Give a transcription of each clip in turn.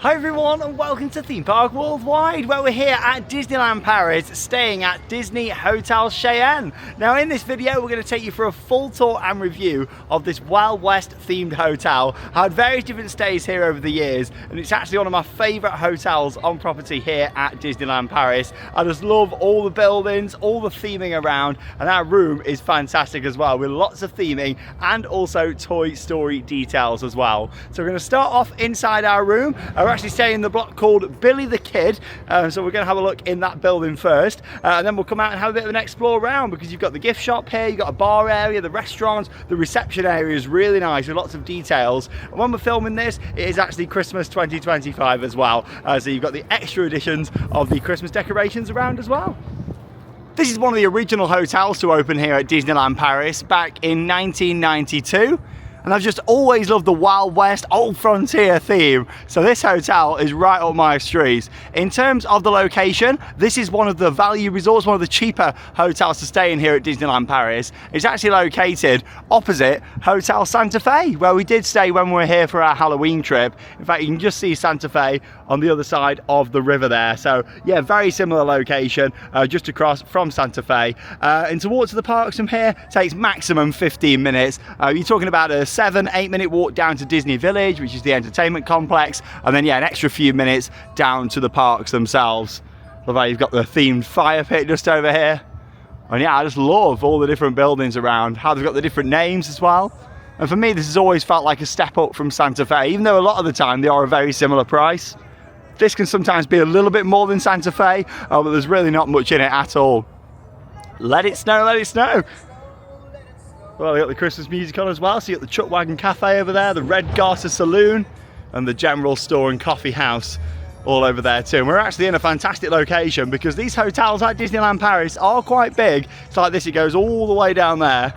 Hi everyone and welcome to Theme Park Worldwide, where we're here at Disneyland Paris staying at Disney Hotel Cheyenne. Now in this video we're going to take you for a full tour and review of this Wild West themed hotel. I had various different stays here over the years and it's actually one of my favourite hotels on property here at Disneyland Paris. I just love all the buildings, all the theming around, and our room is fantastic as well with lots of theming and also Toy Story details as well. So we're going to start off inside our room. We're actually staying in the block called Billy the Kid, so we're going to have a look in that building first, and then we'll come out and have a bit of an explore around, because you've got the gift shop here, you've got a bar area, the restaurants, the reception area is really nice with lots of details. And when we're filming this, it is actually Christmas 2025 as well, so you've got the extra additions of the Christmas decorations around as well. This is one of the original hotels to open here at Disneyland Paris back in 1992. And I've just always loved the Wild West, old frontier theme. So this hotel is right up my street. In terms of the location, this is one of the value resorts, one of the cheaper hotels to stay in here at Disneyland Paris. It's actually located opposite Hotel Santa Fe, where we did stay when we were here for our Halloween trip. In fact, you can just see Santa Fe on the other side of the river there. So yeah, very similar location, just across from Santa Fe. And to walk to the parks from here takes maximum 15 minutes. You're talking about a 7-8 minute walk down to Disney Village, which is the entertainment complex, and then yeah, an extra few minutes down to the parks themselves. Love how you've got the themed fire pit just over here. And yeah, I just love all the different buildings around, how they've got the different names as well. And for me, this has always felt like a step up from Santa Fe, even though a lot of the time they are a very similar price. This can sometimes be a little bit more than Santa Fe, but there's really not much in it at all. Let it snow, let it snow. Well, we got the Christmas music on as well, so you got the Chuck Wagon Cafe over there, the Red Garter Saloon, and the General Store and Coffee House all over there too. And we're actually in a fantastic location because these hotels at Disneyland Paris are quite big. It's like this, it goes all the way down there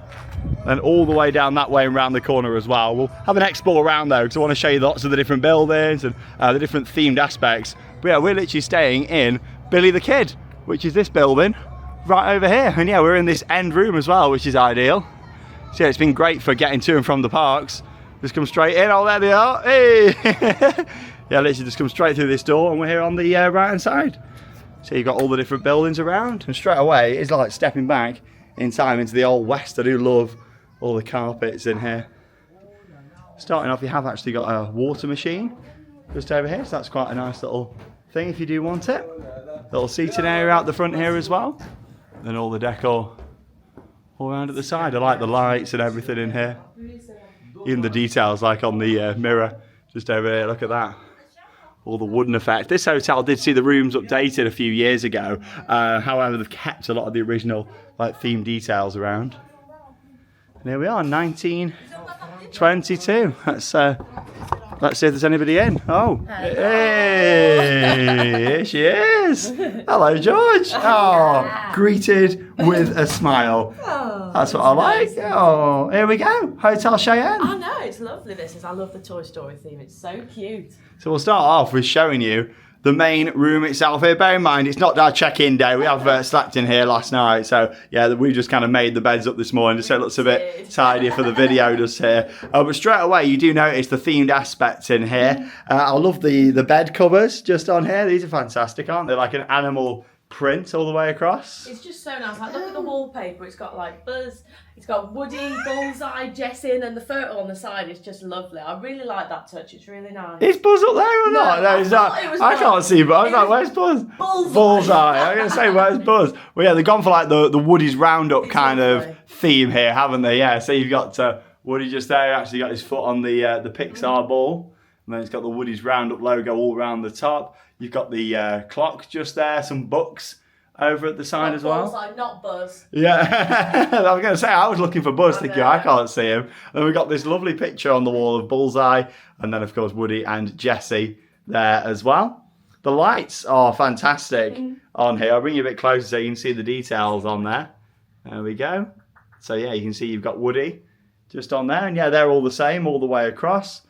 and all the way down that way and around the corner as well. We'll have an explore around though, because I want to show you lots of the different buildings and the different themed aspects. But yeah, we're literally staying in Billy the Kid, which is this building right over here. And yeah, we're in this end room as well, which is ideal. So yeah, it's been great for getting to and from the parks. Just come straight in. Oh, there they are. Hey! Yeah, literally just come straight through this door and we're here on the right hand side. So you've got all the different buildings around, and straight away it's like stepping back in time into the old West. I do love all the carpets in here. Starting off, you have actually got a water machine just over here, so that's quite a nice little thing if you do want it. Little seating area out the front here as well. And all the decor all around at the side. I like the lights and everything in here. Even the details like on the mirror just over here, look at that. All the wooden effect. This hotel did see the rooms updated a few years ago. However, they've kept a lot of the original like theme details around. And here we are, 1922. Let's see if there's anybody in. Oh, hey, here she is. Hello, George. Oh, greeted with a smile. That's what I like. Oh, here we go. Hotel Cheyenne. I know, it's lovely this is. I love the Toy Story theme. It's so cute. So we'll start off with showing you the main room itself here. Bear in mind, it's not our check-in day. We have slept in here last night. So yeah, we just kind of made the beds up this morning just so it looks a bit tidier for the video just here. But straight away, you do notice the themed aspects in here. I love the bed covers just on here. These are fantastic, aren't they? Like an animal print all the way across. It's just so nice. Like, look at the wallpaper. It's got like Buzz, it's got Woody, Bullseye, Jessie, and then the photo on the side is just lovely. I really like that touch. It's really nice. Is Buzz up there or not? No, it's not. I can't see Buzz. I was like, where's Buzz? Bullseye. I'm going to say, where's Buzz? Well, yeah, they've gone for like the Woody's Roundup kind of theme here, haven't they? Yeah, so you've got Woody just there. Actually got his foot on the Pixar ball. And then it's got the Woody's Roundup logo all around the top. You've got the clock just there, some books over at the side as well. Bullseye, not Buzz. Yeah, I was going to say, I was looking for Buzz, thinking I can't see him. And we've got this lovely picture on the wall of Bullseye, and then of course Woody and Jessie there as well. The lights are fantastic on here. I'll bring you a bit closer so you can see the details on there. There we go. So yeah, you can see you've got Woody just on there, and yeah, they're all the same all the way across.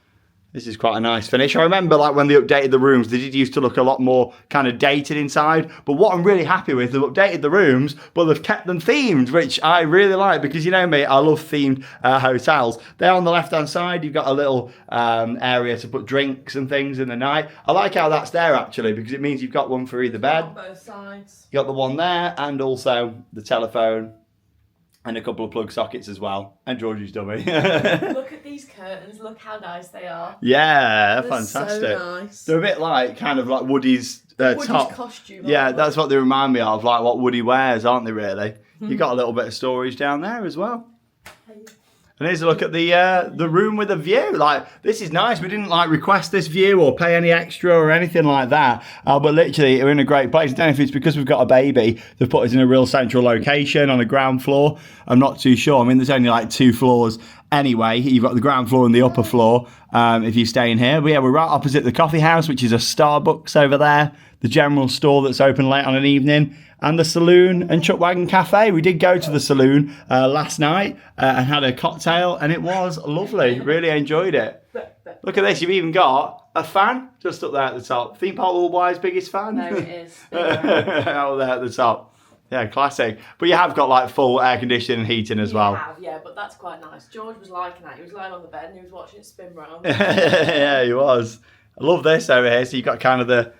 This is quite a nice finish. I remember like when they updated the rooms, they did used to look a lot more kind of dated inside. But what I'm really happy with, they've updated the rooms, but they've kept them themed, which I really like because you know me, I love themed hotels. There on the left-hand side, you've got a little area to put drinks and things in the night. I like how that's there actually because it means you've got one for either bed. On both sides. You got the one there and also the telephone. And a couple of plug sockets as well. And Georgie's dummy. Look at these curtains. Look how nice they are. Yeah, they're They're fantastic. so nice. They're a bit like, kind of like Woody's top. Costume. Yeah, that's what they remind me of, like what Woody wears, aren't they really? You've got a little bit of storage down there as well. And here's a look at the room with a view. Like, this is nice. We didn't like request this view or pay any extra or anything like that. But literally, we're in a great place. I don't know if it's because we've got a baby. They've put us in a real central location on the ground floor. I'm not too sure. I mean, there's only like 2 floors anyway. You've got the ground floor and the upper floor if you stay in here. But yeah, we're right opposite the coffee house, which is a Starbucks over there. The general store that's open late on an evening. And the saloon and Chuck Wagon Cafe. We did go to the saloon last night and had a cocktail, and it was lovely. Really enjoyed it. Look at this. You've even got a fan just up there at the top. Theme Park Worldwide's biggest fan. There it is. Out there at the top. Yeah, classic. But you have got like full air conditioning and heating as well. Yeah, but that's quite nice. George was liking that. He was lying on the bed and he was watching it spin round. Yeah, he was. I love this over here. So you've got kind of the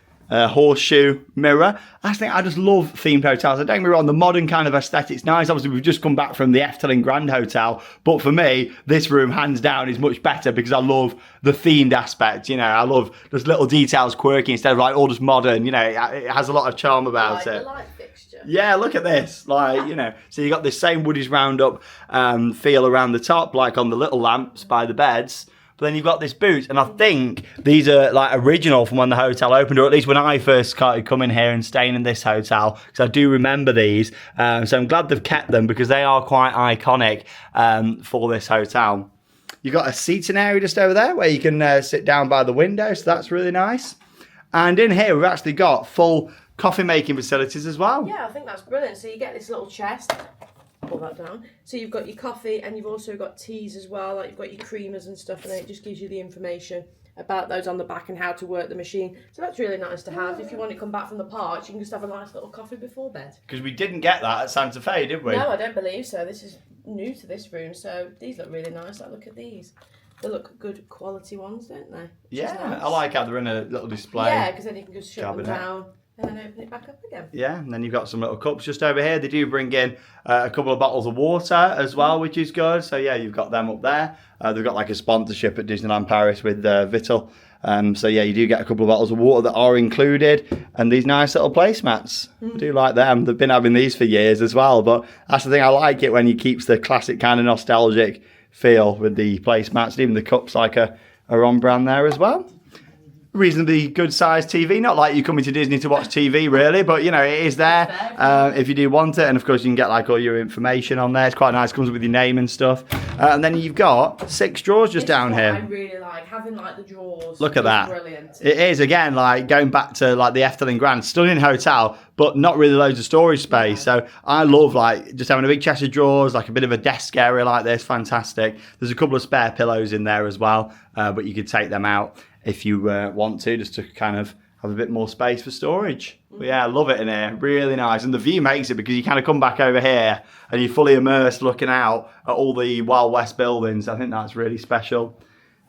horseshoe mirror. I just love themed hotels. Don't get me wrong, the modern kind of aesthetic's nice. Obviously, we've just come back from the Efteling Grand Hotel, but for me, this room, hands down, is much better because I love the themed aspect. You know, I love just little details quirky instead of like all just modern. You know, it has a lot of charm about it. The light fixture. Yeah, look at this. Like, you know, so you got this same Woody's Roundup feel around the top, like on the little lamps by the beds. But then you've got this boot, and I think these are like original from when the hotel opened, or at least when I first started coming here and staying in this hotel, because I do remember these. So I'm glad they've kept them because they are quite iconic for this hotel. You've got a seating area just over there where you can sit down by the window, so that's really nice. And in here, we've actually got full coffee making facilities as well. Yeah, I think that's brilliant. So you get this little chest. Pull that down. So you've got your coffee and you've also got teas as well, like you've got your creamers and stuff, and it just gives you the information about those on the back and how to work the machine. So that's really nice to have. If you want to come back from the park, you can just have a nice little coffee before bed. Because we didn't get that at Santa Fe, did we? No, I don't believe so. This is new to this room, so these look really nice. Like, look at these. They look good quality ones, don't they? Yeah, nice. I like how they're in a little display. Yeah, because then you can just shut cabinet. them down and then open it back up again. Yeah, and then you've got some little cups just over here. They do bring in a couple of bottles of water as well, which is good. So yeah, you've got them up there. They've got like a sponsorship at Disneyland Paris with Vittel. So yeah, you do get a couple of bottles of water that are included, and these nice little placemats. I do like them. They've been having these for years as well, but that's the thing, I like it when he keeps the classic kind of nostalgic feel with the placemats, even the cups like are on brand there as well. Reasonably good sized TV, not like you're coming to Disney to watch TV really, but you know, it is there if you do want it. And of course you can get like all your information on there. It's quite nice, comes with your name and stuff. And then you've got 6 drawers just down here. I really like having like the drawers. Look at that. Brilliant. It is, again, like going back to like the Efteling Grand, stunning hotel, but not really loads of storage space. So I love like just having a big chest of drawers, like a bit of a desk area like this. Fantastic. There's a couple of spare pillows in there as well, but you could take them out if you want to, just to kind of have a bit more space for storage. But yeah, I love it in here. Really nice. And the view makes it because you kind of come back over here and you're fully immersed looking out at all the Wild West buildings. I think that's really special.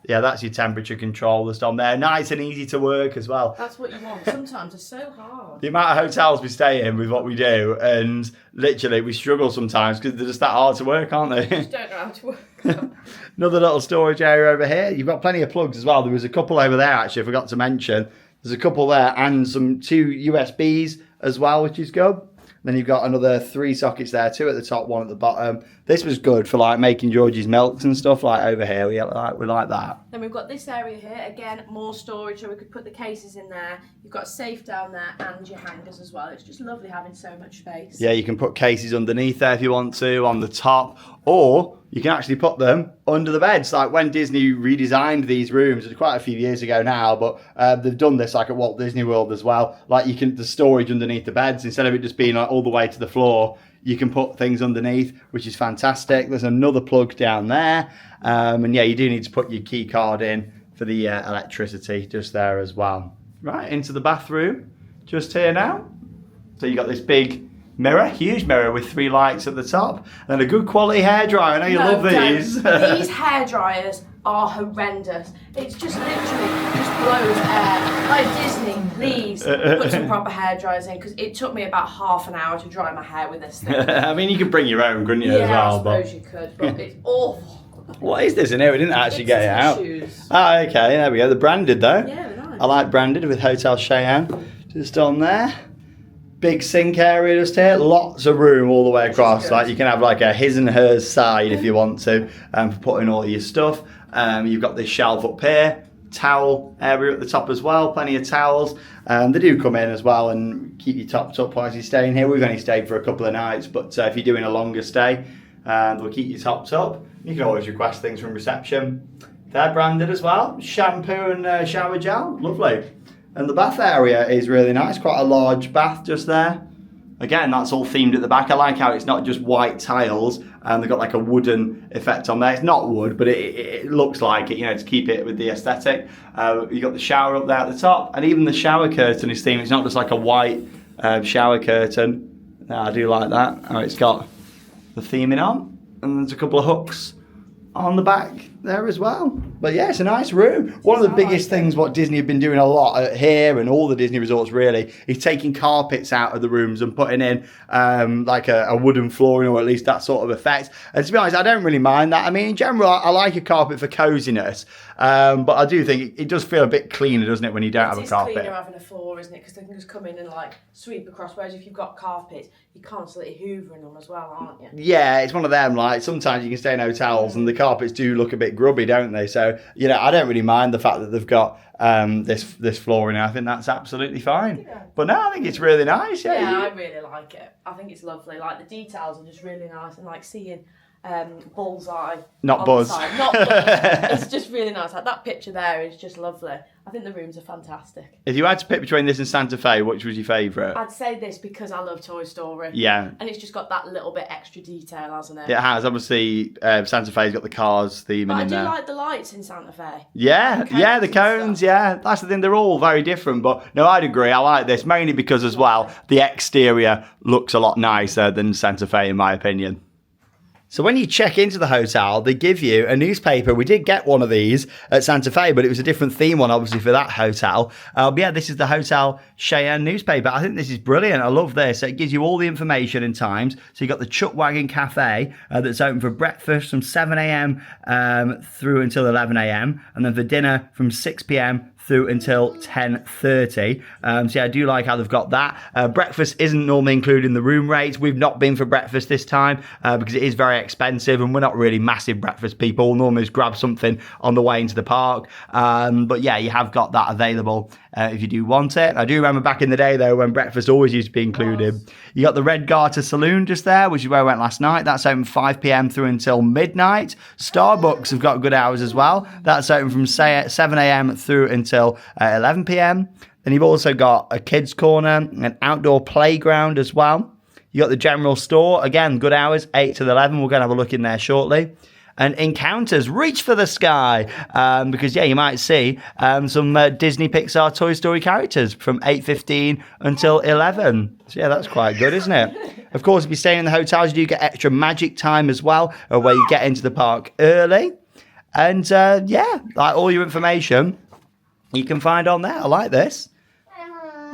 Yeah, that's your temperature control that's on there. Nice and easy to work as well. That's what you want. Sometimes it's so hard. The amount of hotels we stay in with what we do, and literally we struggle sometimes because they're just that hard to work, aren't they? Just don't know how to work. Another little storage area over here. You've got plenty of plugs as well. There was a couple over there actually, I forgot to mention. There's a couple there and some 2 USBs as well, which is good. Then you've got another 3 sockets there, 2 at the top, 1 at the bottom. This was good for like making Georgie's milks and stuff like over here. We like that. Then we've got this area here, again, more storage, so we could put the cases in there. You've got a safe down there and your hangers as well. It's just lovely having so much space. Yeah, you can put cases underneath there if you want to, on the top, or you can actually put them under the beds. Like when Disney redesigned these rooms, it's quite a few years ago now, but they've done this like at Walt Disney World as well. Like you can, the storage underneath the beds, instead of it just being like all the way to the floor, you can put things underneath, which is fantastic. There's another plug down there. And yeah, you do need to put your key card in for the electricity just there as well. Right, into the bathroom, just here now. So you got this big mirror, huge mirror with 3 lights at the top, and a good quality hairdryer. I know you love these. These hair dryers are horrendous. It's just literally just blows air. Like Disney, please put some proper hair dryers in, because it took me about half an hour to dry my hair with this thing. I mean, you could bring your own, couldn't you, as well? Yeah, I suppose you could, but it's awful. What is this in here? We didn't actually get it out. Tissues. Oh, okay, there we go. They're branded though. Yeah, they're nice. I like branded with Hotel Cheyenne just on there. Big sink area just here, lots of room all the way across. Like you can have like a his and hers side if you want to, for putting all your stuff. You've got this shelf up here, towel area at the top as well, plenty of towels. They do come in as well and keep you topped up while you're staying here. We've only stayed for a couple of nights, but if you're doing a longer stay, they'll keep you topped up. You can always request things from reception. They're branded as well, shampoo and shower gel, lovely. And the bath area is really nice, quite a large bath just there. Again, that's all themed at the back. I like how it's not just white tiles and they've got like a wooden effect on there. It's not wood, but it looks like it, you know, to keep it with the aesthetic. You've got the shower up there at the top, and even the shower curtain is themed. It's not just like a white shower curtain. I do like that. It's got the theming on, and there's a couple of hooks on the back there as well. But yeah, it's a nice room. One of the biggest things what Disney have been doing a lot here and all the Disney resorts really is taking carpets out of the rooms and putting in like a wooden flooring, or at least that sort of effect. And to be honest, I don't really mind that. I mean, in general, I like a carpet for coziness, but I do think it does feel a bit cleaner, doesn't it, when you don't have a carpet? It's cleaner having a floor, isn't it? Because they can just come in and like sweep across, whereas if you've got carpets, you're constantly hoovering them as well, aren't you? Yeah, it's one of them, like sometimes you can stay in hotels and the carpets do look a bit grubby, don't they? So, you know, I don't really mind the fact that they've got this flooring. I think that's absolutely fine. Yeah. But no, I think it's really nice. Yeah, I really like it. I think it's lovely. Like the details are just really nice, and like seeing bullseye. Not Buzz. Not Buzz. It's just really nice. Like that picture there is just lovely. I think the rooms are fantastic. If you had to pick between this and Santa Fe, which was your favourite? I'd say this because I love Toy Story. Yeah. And it's just got that little bit extra detail, hasn't it? It has. Obviously, Santa Fe's got the cars theme in there. I do like the lights in Santa Fe. Yeah, the cones, yeah. That's the thing, they're all very different. But no, I'd agree. I like this, mainly because as well, the exterior looks a lot nicer than Santa Fe, in my opinion. So when you check into the hotel, they give you a newspaper. We did get one of these at Santa Fe, but it was a different theme one, obviously, for that hotel. But yeah, this is the Hotel Cheyenne newspaper. I think this is brilliant. I love this. So it gives you all the information and times. So you've got the Chuck Wagon Cafe that's open for breakfast from 7 a.m. Through until 11 a.m. And then for dinner from 6 p.m. through until 10:30. So yeah, I do like how they've got that. Breakfast isn't normally included in the room rates. We've not been for breakfast this time because it is very expensive and we're not really massive breakfast people. We'll normally just grab something on the way into the park. But yeah, you have got that available if you do want it. I do remember back in the day though when breakfast always used to be included. You got the Red Garter Saloon just there, which is where I went last night. That's open 5 p.m. through until midnight. Starbucks have got good hours as well. That's open from 7 a.m. through until 11 p.m. Then you've also got a kids corner, an outdoor playground as well. You got the general store, again, good hours, 8 to 11. We're going to have a look in there shortly. And encounters, reach for the sky, because yeah, you might see some Disney Pixar Toy Story characters from 8:15 until 11. So yeah, that's quite good, isn't it? Of course, if you're staying in the hotels, you do get extra magic time as well, where you get into the park early. And yeah, like all your information you can find on there. I like this.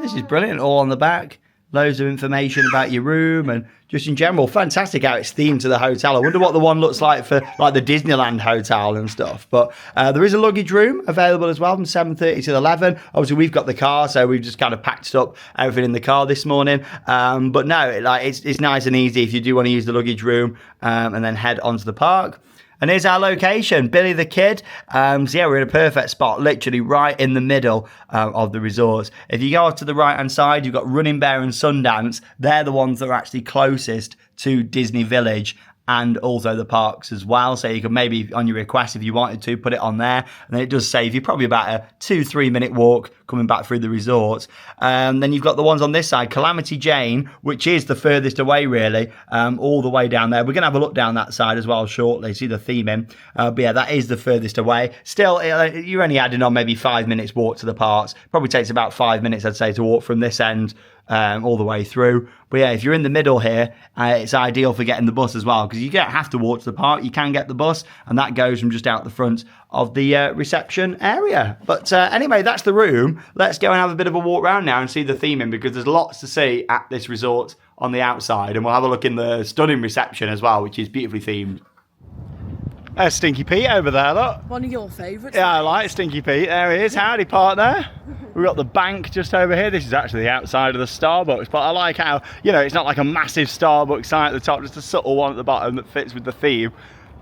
This is brilliant, all on the back. Loads of information about your room and just in general, fantastic how it's themed to the hotel. I wonder what the one looks like for like the Disneyland hotel and stuff. But there is a luggage room available as well from 7:30 to 11. Obviously, we've got the car, so we've just kind of packed up everything in the car this morning. But no, like it's nice and easy if you do want to use the luggage room and then head onto the park. And here's our location, Billy the Kid. So yeah, we're in a perfect spot, literally right in the middle of the resort. If you go off to the right-hand side, you've got Running Bear and Sundance. They're the ones that are actually closest to Disney Village and also the parks as well. So you can maybe, on your request, if you wanted to, put it on there. And then it does save you probably about a 2-3 minute walk coming back through the resort. Then you've got the ones on this side, Calamity Jane, which is the furthest away, really, all the way down there. We're going to have a look down that side as well shortly, see the theming. But yeah, that is the furthest away. Still, you're only adding on maybe 5 minutes walk to the parks. Probably takes about 5 minutes, I'd say, to walk from this end all the way through. But yeah, if you're in the middle here, it's ideal for getting the bus as well, because you don't have to walk to the park. You can get the bus, and that goes from just out the front of the reception area. But anyway, that's the room. Let's go and have a bit of a walk around now and see the theming, because there's lots to see at this resort on the outside. And we'll have a look in the stunning reception as well, which is beautifully themed. There's Stinky Pete over there, look. One of your favourites. Yeah, I like Stinky Pete. There he is. Howdy, partner. We've got the bank just over here. This is actually the outside of the Starbucks, but I like how, you know, it's not like a massive Starbucks sign at the top, just a subtle one at the bottom that fits with the theme.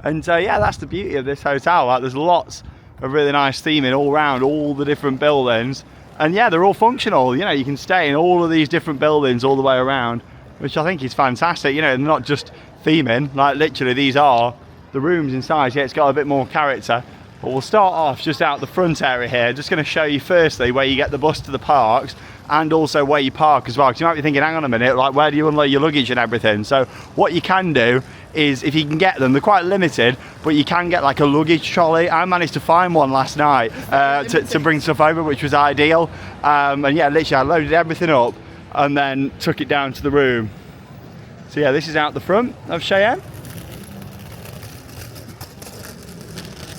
And yeah, that's the beauty of this hotel. Like, there's lots of really nice theming all around all the different buildings. And yeah, they're all functional. You know, you can stay in all of these different buildings all the way around, which I think is fantastic. You know, they're not just theming, like literally these are the rooms inside. Yeah, it's got a bit more character. But we'll start off just out the front area here. Just going to show you firstly where you get the bus to the parks, and also where you park as well, because you might be thinking, hang on a minute, like, where do you unload your luggage and everything? So what you can do is, if you can get them, they're quite limited, but you can get like a luggage trolley. I managed to find one last night to bring stuff over, which was ideal. And yeah, literally I loaded everything up and then took it down to the room. So yeah, this is out the front of Cheyenne.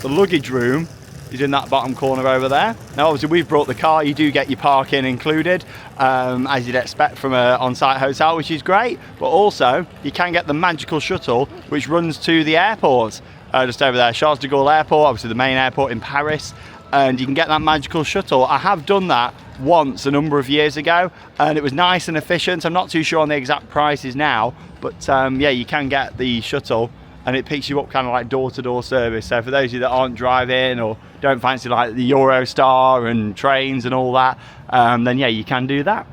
The luggage room is in that bottom corner over there. Now obviously we've brought the car, you do get your parking included, as you'd expect from an on-site hotel, which is great, but also you can get the magical shuttle which runs to the airport, just over there, Charles de Gaulle Airport, obviously the main airport in Paris, and you can get that magical shuttle. I have done that once a number of years ago, and it was nice and efficient. I'm not too sure on the exact prices now, but yeah, you can get the shuttle, and it picks you up kind of like door-to-door service. So for those of you that aren't driving or don't fancy like the Eurostar and trains and all that, then yeah, you can do that.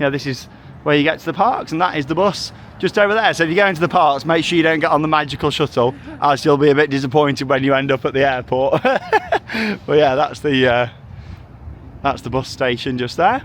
Yeah, this is where you get to the parks, and that is the bus just over there. So if you go into the parks, make sure you don't get on the magical shuttle, else you'll be a bit disappointed when you end up at the airport. But yeah, that's the bus station just there.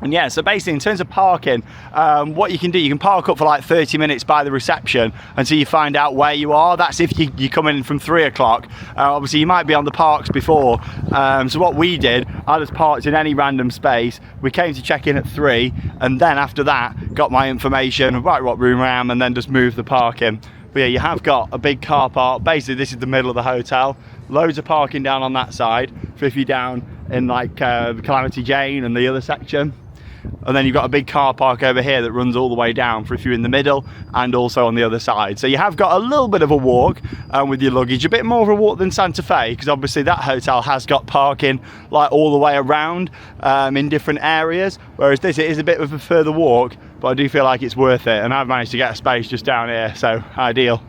And yeah, so basically in terms of parking, what you can do, you can park up for like 30 minutes by the reception until you find out where you are. That's if you come in from 3 o'clock. Obviously you might be on the parks before. So what we did, I just parked in any random space. We came to check in at 3, and then after that, got my information, right what room I am, and then just moved the parking. But yeah, you have got a big car park. Basically this is the middle of the hotel. Loads of parking down on that side for if you're down in like Calamity Jane and the other section. And then you've got a big car park over here that runs all the way down for if you're in the middle, and also on the other side. So you have got a little bit of a walk with your luggage, a bit more of a walk than Santa Fe, because obviously that hotel has got parking like all the way around in different areas, whereas this, it is a bit of a further walk, but I do feel like it's worth it, and I've managed to get a space just down here, so ideal.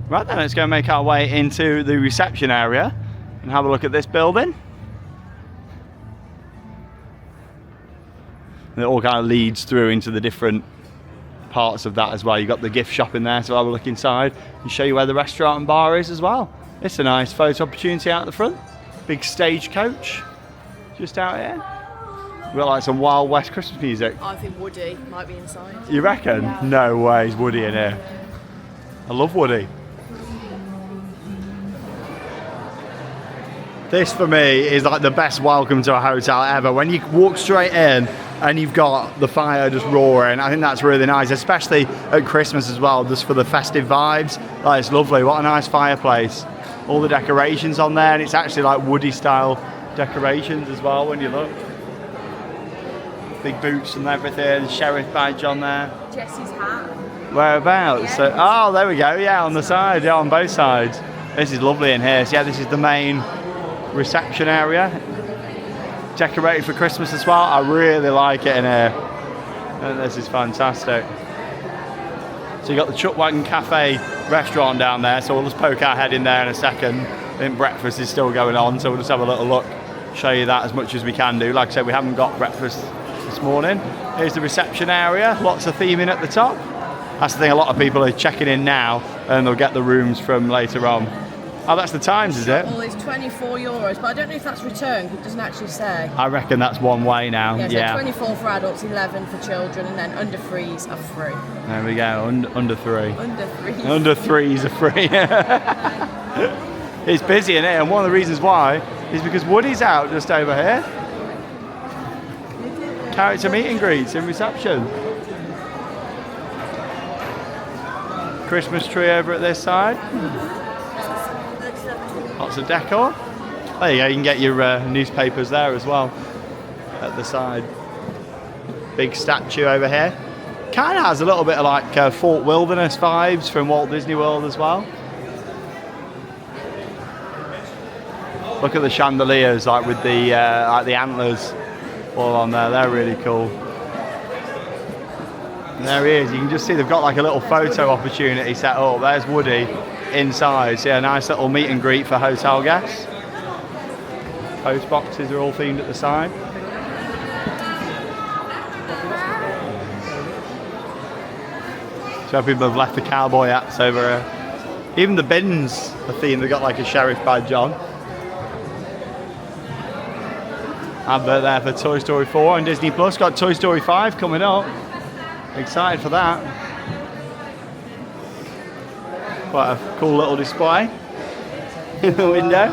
Right then, let's go make our way into the reception area and have a look at this building. And it all kind of leads through into the different parts of that as well. You've got the gift shop in there, so have a look inside and show you where the restaurant and bar is as well. It's a nice photo opportunity out the front. Big stagecoach just out here. We've got like some Wild West Christmas music. I think Woody might be inside. You reckon? Yeah. No way, is Woody in here. I love Woody. This for me is like the best welcome to a hotel ever. When you walk straight in and you've got the fire just roaring, I think that's really nice, especially at Christmas as well, just for the festive vibes. Like, it's lovely, what a nice fireplace. All the decorations on there, and it's actually like Woody style decorations as well when you look. Big boots and everything, sheriff badge on there. Jesse's hat. Whereabouts? Yeah, So, oh, there we go, yeah, on the side, yeah, on both sides. This is lovely in here. So yeah, this is the main reception area, decorated for Christmas as well. I really like it in here, and this is fantastic. So you got the Chuck Wagon Cafe restaurant down there, so we'll just poke our head in there in a second. I think breakfast is still going on, so we'll just have a little look, show you that as much as we can do. Like I said, we haven't got breakfast this morning. Here's the reception area, lots of theming at the top. That's the thing, a lot of people are checking in now and they'll get the rooms from later on. Oh, that's the times, is it? Well, it's €24, but I don't know if that's return, because it doesn't actually say. I reckon that's one way now. Yeah, so 24 for adults, 11 for children, and then under 3s are free. There we go, under 3. Under 3s. Under 3s are free. It's busy in it, and one of the reasons why is because Woody's out just over here. Character meet and greets in reception. Christmas tree over at this side. Lots of decor. There you go, you can get your newspapers there as well at the side. Big statue over here. Kind of has a little bit of like Fort Wilderness vibes from Walt Disney World as well. Look at the chandeliers, like with the antlers all on there. They're really cool. And there he is. You can just see they've got like a little photo opportunity set up. There's Woody inside. So yeah, nice little meet and greet for hotel guests. Post boxes are all themed at the side. So people have left the cowboy hats over here. Even the bins are themed. They've got like a sheriff badge on. Advert there for Toy Story 4 and Disney Plus. Got Toy Story 5 coming up. Excited for that. Quite a cool little display in the window.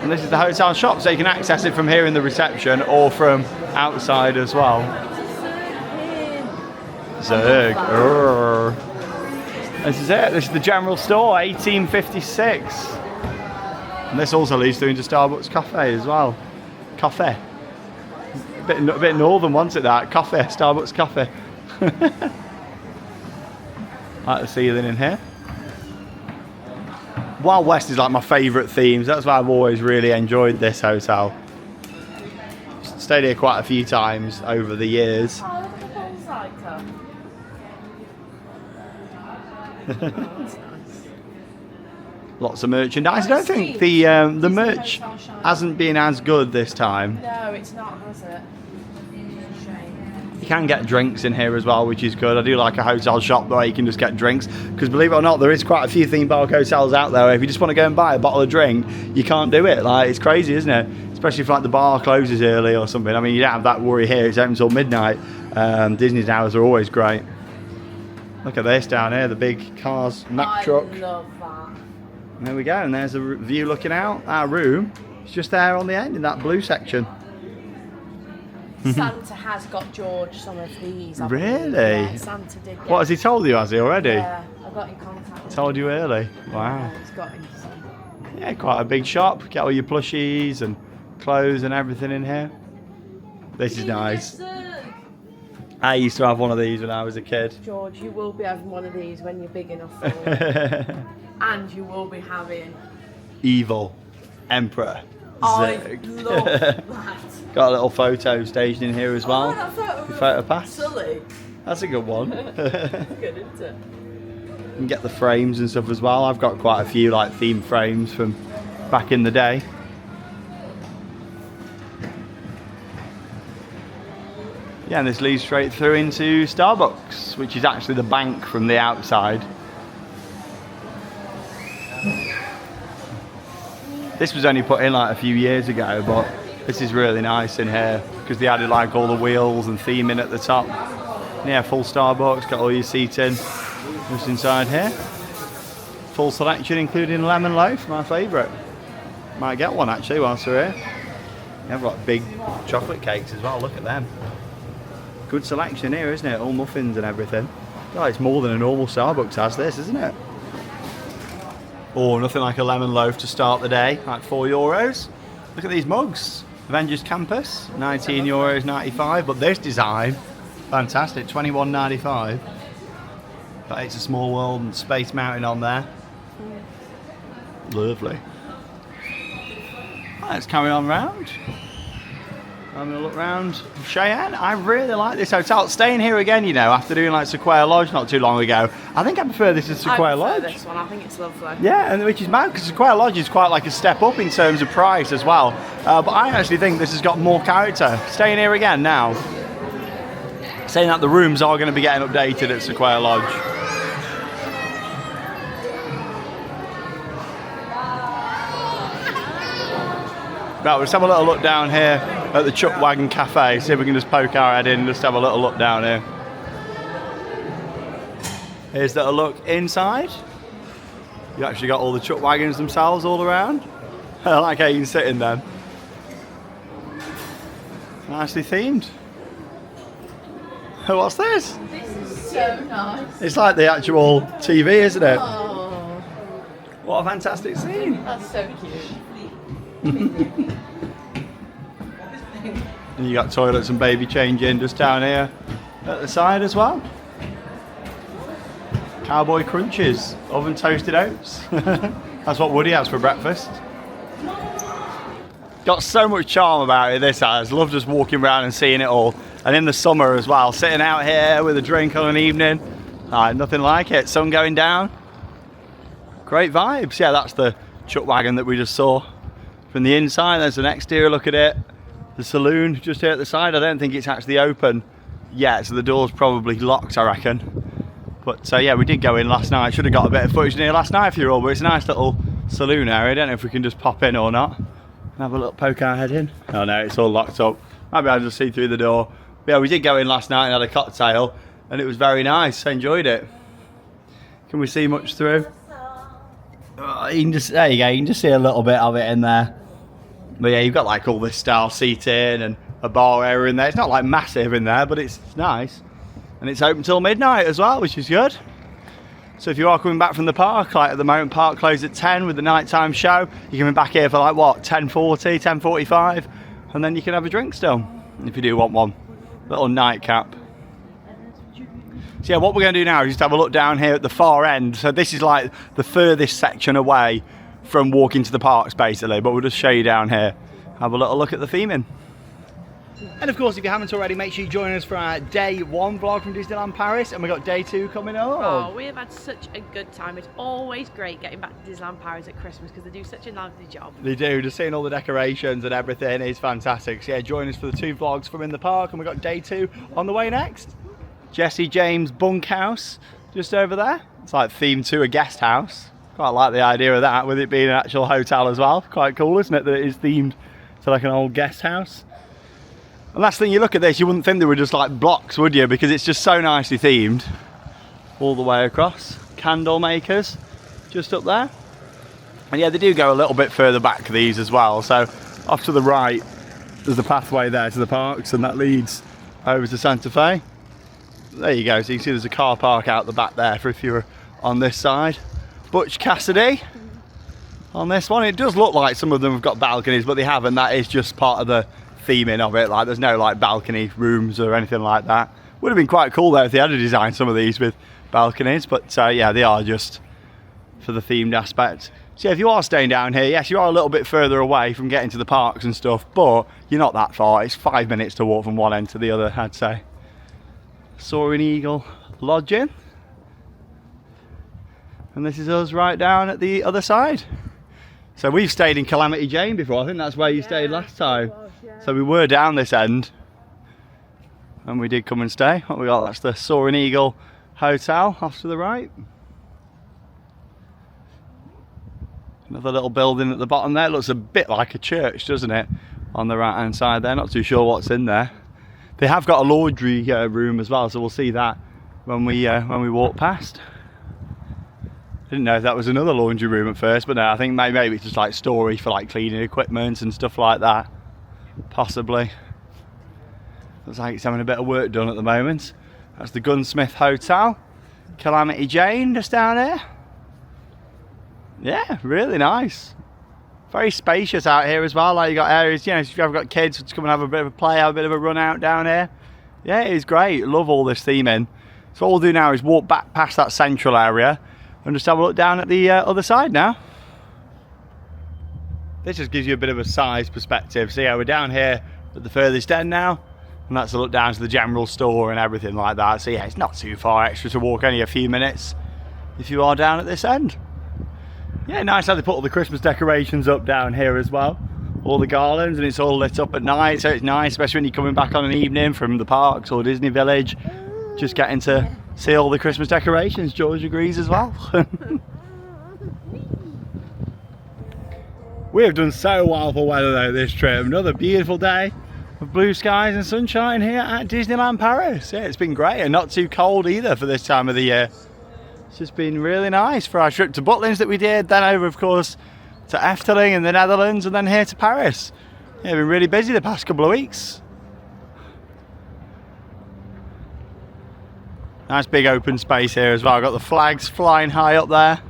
And this is the hotel shop, so you can access it from here in the reception or from outside as well. Zerg. This is it. This is the general store, 1856. And this also leads through into Starbucks Cafe as well. Cafe. A bit northern, wasn't it, that? Cafe, Starbucks Cafe. Like the ceiling in here. Wild West is like my favourite themes. That's why I've always really enjoyed this hotel. Stayed here quite a few times over the years. Oh, look at the bullseye cup. Lots of merchandise. I don't think the merch hasn't been as good this time. No, it's not, has it? You can get drinks in here as well, which is good. I do like a hotel shop where you can just get drinks, because believe it or not, there is quite a few theme park hotels out there. If you just want to go and buy a bottle of drink, you can't do it. Like, it's crazy, isn't it? Especially if like the bar closes early or something. I mean, you don't have that worry here. It's open until midnight. Disney's hours are always great. Look at this down here, the big cars Mack truck. I love that. There we go, and there's a view looking out. Our room is just there on the end in that blue section. Santa has got George some of these. I Really? believe. Yeah, Santa did. What has he told you? Has he already? Yeah, I got in contact with Told him. you early. Wow. Yeah, he's got him some. Yeah, quite a big shop. Get all your plushies and clothes and everything in here. This is nice. I used to have one of these when I was a kid. George, you will be having one of these when you're big enough for it. And you will be having... Evil Emperor I Zurg. love that. Got a little photo staged in here as well. Oh, that photo, Your photo pass. Silly. That's a good one. Good, isn't it? You can get the frames and stuff as well. I've got quite a few like themed frames from back in the day. Yeah, and this leads straight through into Starbucks, which is actually the bank from the outside. This was only put in like a few years ago, but this is really nice in here because they added like all the wheels and theming at the top. Yeah, full Starbucks, got all your seating just inside here. Full selection including lemon loaf, my favourite. Might get one actually whilst we're here. Yeah, I've got big chocolate cakes as well, look at them. Good selection here, isn't it? All muffins and everything. Oh, it's more than a normal Starbucks has this, isn't it? Oh, nothing like a lemon loaf to start the day, like €4. Look at these mugs. Avengers Campus, €19.95, but this design, fantastic, $21.95. But it's a Small World and Space Mountain on there. Lovely. Let's carry on round. I'm gonna look around Cheyenne. I really like this hotel. Staying here again, you know, after doing like Sequoia Lodge not too long ago. I think I prefer this to Sequoia Lodge. I prefer this one. I think it's lovely. Yeah, and which is mad because Sequoia Lodge is quite like a step up in terms of price as well. But I actually think this has got more character. Staying here again now. Saying that the rooms are going to be getting updated at Sequoia Lodge. Right, let's have a little look down here at the Chuck Wagon Cafe. See if we can just poke our head in and just have a little look down here. Here's the look inside. You actually got all the Chuck Wagons themselves all around. I like how you can sit in them. Nicely themed. What's this? This is so nice. It's like the actual TV, isn't it? Oh, What a fantastic scene. that's so cute. And you got toilets and baby changing just down here at the side as well. Cowboy crunches, oven toasted oats. That's what Woody has for breakfast. Got so much charm about it, this has. Love just walking around and seeing it all. And in the summer as well, sitting out here with a drink on an evening. Nothing like it. Sun going down. Great vibes. Yeah, that's the Chuck Wagon that we just saw. From the inside, there's an exterior look at it. The saloon just here at the side. I don't think it's actually open yet, so the door's probably locked, I reckon. But yeah, we did go in last night. Should have got a bit of footage in here last night for you all, but it's a nice little saloon area. I don't know if we can just pop in or not. Have a little poke our head in. Oh no, it's all locked up. Maybe I'll just see through the door. But yeah, we did go in last night and had a cocktail, and it was very nice. I enjoyed it. Can we see much through? You can just, there you go, you can just see a little bit of it in there. But yeah, you've got like all this style seating and a bar area in there. It's not like massive in there, but it's nice. And it's open till midnight as well, which is good. So if you are coming back from the park, like at the moment, park closed at 10 with the nighttime show. You're coming back here for like what, 10:40, 10:45, and then you can have a drink still, if you do want one. Little nightcap. So yeah, what we're going to do now is just have a look down here at the far end. So this is like the furthest section away from walking to the parks basically, but we'll just show you down here. Have a little look at the theming. And of course, if you haven't already, make sure you join us for our day 1 vlog from Disneyland Paris, and we've got day 2 coming up. Oh, we have had such a good time. It's always great getting back to Disneyland Paris at Christmas because they do such a lovely job. They do, just seeing all the decorations and everything is fantastic. So yeah, join us for the 2 vlogs from in the park, and we've got day 2 on the way next. Jesse James bunkhouse just over there. It's like themed to a guest house. Quite like the idea of that, with it being an actual hotel as well. Quite cool, isn't it, that it is themed to like an old guest house. And last thing, you look at this, you wouldn't think they were just like blocks, would you? Because it's just so nicely themed all the way across. Candle makers just up there. And yeah, they do go a little bit further back, these as well. So off to the right, there's the pathway there to the parks, and that leads over to Santa Fe. There you go, so you can see there's a car park out the back there for if you were on this side. Butch Cassidy on this one. It does look like some of them have got balconies, but they haven't. That is just part of the theming of it. Like, there's no like balcony rooms or anything like that. Would have been quite cool though if they had designed some of these with balconies, but yeah, they are just for the themed aspect. So yeah, if you are staying down here, yes, you are a little bit further away from getting to the parks and stuff, but you're not that far. It's 5 minutes to walk from one end to the other, I'd say. Soaring Eagle Lodging. And this is us right down at the other side. So we've stayed in Calamity Jane before. I think that's where you stayed last time. So we were down this end, and we did come and stay. What we got? That's the Soaring Eagle Hotel off to the right. Another little building at the bottom there. It looks a bit like a church, doesn't it? On the right hand side there. Not too sure what's in there. They have got a laundry room as well, so we'll see that when we walk past. Didn't know if that was another laundry room at first, but no, I think maybe it's just like storage for like cleaning equipment and stuff like that. Possibly. Looks like it's having a bit of work done at the moment. That's the Gunsmith Hotel. Calamity Jane just down here. Yeah, really nice. Very spacious out here as well. Like, you got areas, you know, if you've got kids to come and have a bit of a play, have a bit of a run out down here. Yeah, it is great. Love all this theming. So all we'll do now is walk back past that central area and just have a look down at the other side now. This just gives you a bit of a size perspective. So yeah, we're down here at the furthest end now, and that's a look down to the general store and everything like that. So yeah, it's not too far extra to walk, only a few minutes if you are down at this end. Yeah, nice how they put all the Christmas decorations up down here as well, all the garlands, and it's all lit up at night, so it's nice, especially when you're coming back on an evening from the parks or Disney Village, just getting to see all the Christmas decorations. George agrees as well. We have done so well for weather though this trip. Another beautiful day of blue skies and sunshine here at Disneyland Paris. Yeah, it's been great and not too cold either for this time of the year. It's just been really nice for our trip to Butlins that we did, then over of course to Efteling in the Netherlands, and then here to Paris. Yeah, been really busy the past couple of weeks. Nice big open space here as well. I've got the flags flying high up there.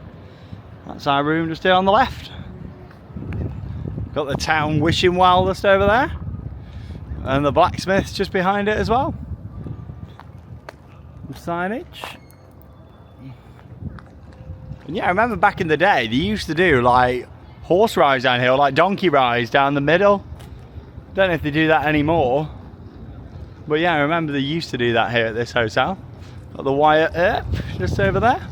That's our room just here on the left. Got the town wishing well just over there, and the blacksmith's just behind it as well. Some signage. And yeah, I remember back in the day they used to do like horse rides down here, or like donkey rides down the middle. Don't know if they do that anymore, but yeah, I remember they used to do that here at this hotel. Got the Wyatt Earp just over there.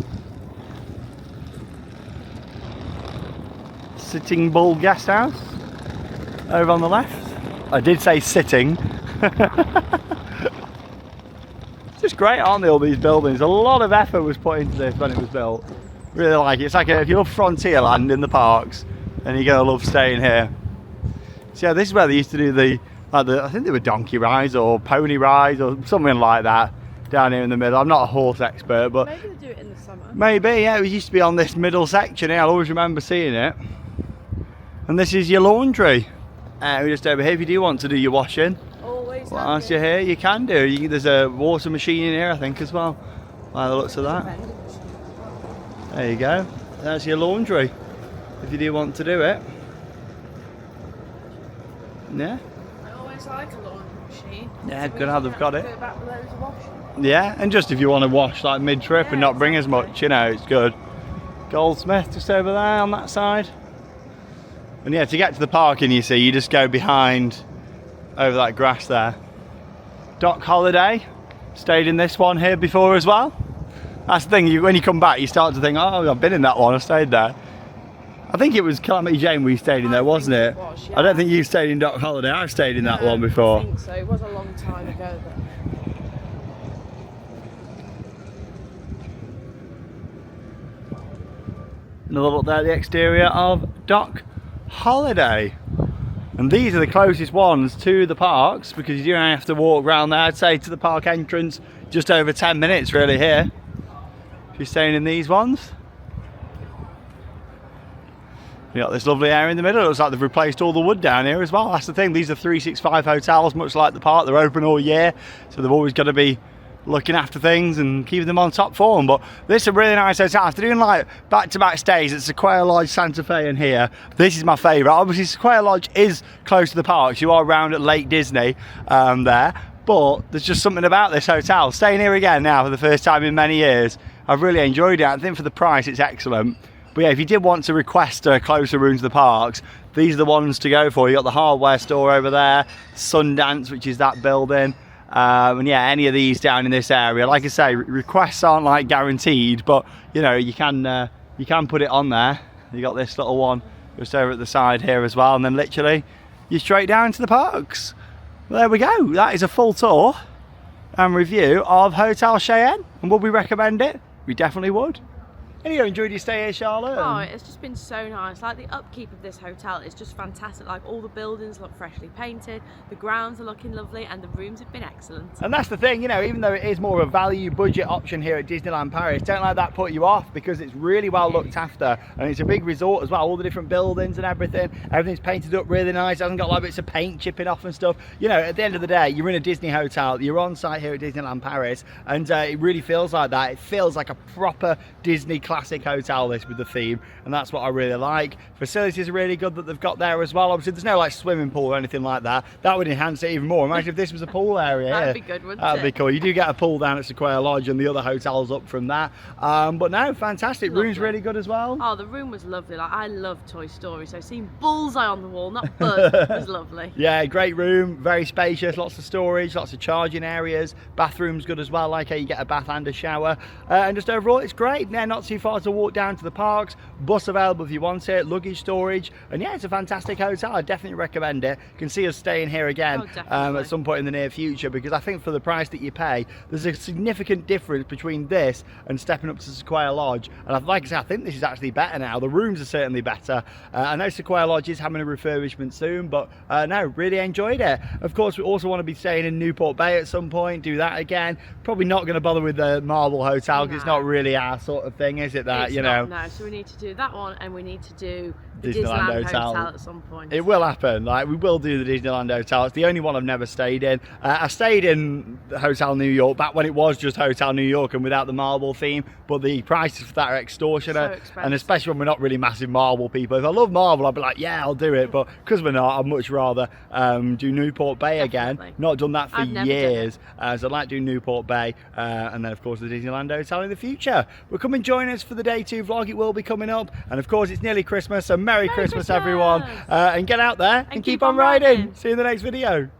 Sitting Bull Guest House over on the left. I did say sitting. Just great, aren't they, all these buildings? A lot of effort was put into this when it was built. Really like it. It's like if you love Frontierland in the parks, then you're gonna love staying here. So yeah, this is where they used to do the I think they were donkey rides or pony rides or something like that down here in the middle. I'm not a horse expert, but maybe they do it in the summer. Maybe, yeah. It used to be on this middle section here. I'll always remember seeing it. And this is your laundry. We're just over here if you do want to do your washing. Always. Whilst you're here, you can do. There's a water machine in here, I think, as well, by the looks of that. There you go. That's your laundry, if you do want to do it. Yeah. I always like a laundry machine. Yeah, good how they've got it. Go back with loads of washing. Yeah, and just if you want to wash like mid-trip and not bring as much, you know, it's good. Goldsmith just over there on that side. And yeah, to get to the parking, you see, you just go behind over that grass there. Dock Holiday, stayed in this one here before as well. That's the thing, when you come back, you start to think, oh, I've been in that one, I stayed there. I think it was Calamity Jane we stayed in there, wasn't it? Was, yeah. I don't think you stayed in Dock Holiday, I've stayed in that one before. I think so, it was a long time ago. But... Another look there at the exterior of Dock Holiday. And these are the closest ones to the parks, because you don't have to walk around there. I'd say to the park entrance, just over 10 minutes really here, if you're staying in these ones. You got this lovely area in the middle. It looks like they've replaced all the wood down here as well. That's the thing, these are 365 hotels, much like the park. They're open all year, so they've always got to be looking after things and keeping them on top form. But this is a really nice hotel. After doing like back-to-back stays at Sequoia Lodge, Santa Fe and here, this is my favourite. Obviously Sequoia Lodge is close to the parks. You are around at Lake Disney there, but there's just something about this hotel. Staying here again now for the first time in many years, I've really enjoyed it. I think for the price it's excellent. But yeah, if you did want to request a closer room to the parks, these are the ones to go for. You got the hardware store over there, Sundance, which is that building. And yeah, any of these down in this area, like I say, requests aren't like guaranteed, but you know, you can put it on there. You got this little one just over at the side here as well, and then literally you're straight down to the parks. Well, there we go. That is a full tour and review of Hotel Cheyenne. And would we recommend it? We definitely would. And you enjoyed your stay here, Charlotte? Oh, it's just been so nice. Like the upkeep of this hotel is just fantastic. Like all the buildings look freshly painted, the grounds are looking lovely, and the rooms have been excellent. And that's the thing, you know, even though it is more of a value budget option here at Disneyland Paris, don't let that put you off, because it's really well looked after, and it's a big resort as well. All the different buildings and everything's painted up really nice. It hasn't got like bits of paint chipping off and stuff. You know, at the end of the day, you're in a Disney hotel, you're on site here at Disneyland Paris, and it really feels like that. It feels like a proper Disney class classic hotel, this, with the theme, and that's what I really like. Facilities are really good that they've got there as well. Obviously there's no like swimming pool or anything like that. That would enhance it even more. Imagine if this was a pool area. That'd be good, wouldn't That'd be it? cool. You do get a pool down at Sequoia Lodge and the other hotels up from that. But no, fantastic. Lovely. Room's really good as well. Oh, the room was lovely. Like, I love Toy Story, so seeing Bullseye on the wall, not Buzz, was lovely. Yeah, great room, very spacious, lots of storage, lots of charging areas. Bathroom's good as well, like how you get a bath and a shower. And just overall, it's great. Yeah, not too far to walk down to the parks. Bus available if you want it, luggage storage. And yeah, it's a fantastic hotel. I definitely recommend it. You can see us staying here again at some point in the near future, because I think for the price that you pay, there's a significant difference between this and stepping up to Sequoia Lodge. And like I said, I think this is actually better now. The rooms are certainly better. I know Sequoia Lodge is having a refurbishment soon, but no, really enjoyed it. Of course, we also want to be staying in Newport Bay at some point, do that again. Probably not going to bother with the Marble Hotel, because it's not really our sort of thing, is it? That, it's you know. No, so we need to do that one, and we need to do the Disneyland Disneyland Hotel. Hotel at some point. It will happen. Like, we will do the Disneyland Hotel. It's the only one I've never stayed in. I stayed in the Hotel New York back when it was just Hotel New York and without the marble theme, but the prices for that are extortionate, and especially when we're not really massive marble people. If I love marble, I'd be like, yeah, I'll do it, but because we're not, I'd much rather do Newport Bay again. Not done that for years, so I'd like to do Newport Bay, and then of course the Disneyland Hotel in the future. But come and join us for the day 2 vlog. It will be coming up, and of course it's nearly Christmas, so Merry Christmas everyone, and get out there and keep on riding. See you in the next video.